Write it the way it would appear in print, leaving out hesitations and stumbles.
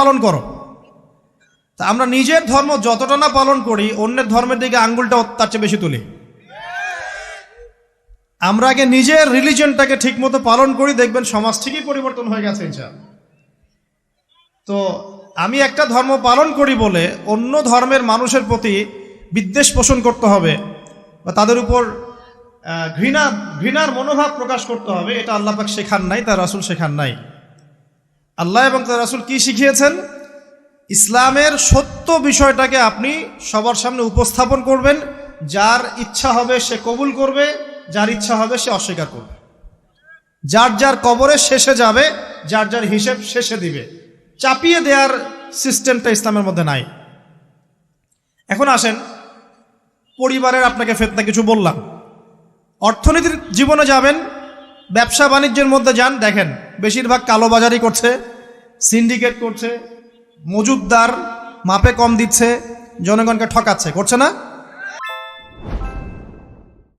পালন করো। তা আমরা নিজের ধর্ম যতটা না পালন করি, অন্যের ধর্মের দিকে আঙ্গুলটা তার চেয়ে বেশি তুলি। আমরা আগে নিজের রিলিজিয়নটাকে ঠিকমতো পালন করি, দেখবেন সমাজ ঠিকই পরিবর্তন হয়ে গেছে ইনশাআল্লাহ। তো আমি একটা ধর্ম পালন করি বলে অন্য ধর্মের মানুষের প্রতি বিদ্বেষ পোষণ করতে হবে বা তাদের উপর ঘৃণার মনোভাব প্রকাশ করতে হবে, এটা আল্লাহ পাক শেখান নাই, তার রাসূল শেখান নাই। আল্লাহ এবং তার রাসূল কি শিখিয়েছেন? ইসলামের সত্য বিষয়টাকে আপনি সবার সামনে উপস্থাপন করবেন, যার ইচ্ছা হবে সে কবুল করবে, যার ইচ্ছা হবে সে অস্বীকার করবে। যার যার কবরে শেষে যাবে, যার যার হিসেব শেষে দিবে। চাপিয়ে দেওয়ার সিস্টেমটা ইসলামের মধ্যে নাই। এখন আসেন, পরিবারের আপনাকে ফিতনা কিছু বললাম। অর্থনীতির জীবনে যাবেন, ব্যবসা বাণিজ্যের মধ্যে যান, দেখেন বেশিরভাগ কালোবাজারি করছে, সিন্ডিকেট করছে, মজুদদার মাপে কম দিচ্ছে, জনগণকে ঠকাচ্ছে, করছে না?